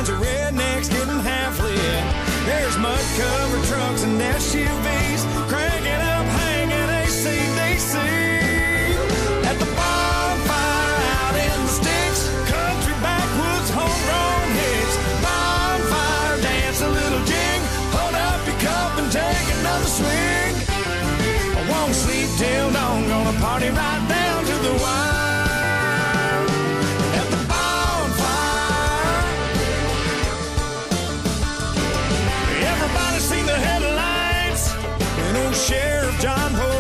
bunch of rednecks getting half lit. There's mud-covered trucks and SUVs cranking up, hanging AC/DC. At the bonfire out in the sticks, country backwoods homegrown hits. Bonfire dance a little jig, hold up your cup and take another swig. I won't sleep till dawn, gonna party right down to the wire. At the bonfire. Everybody seen the headlights when old Sheriff John Poe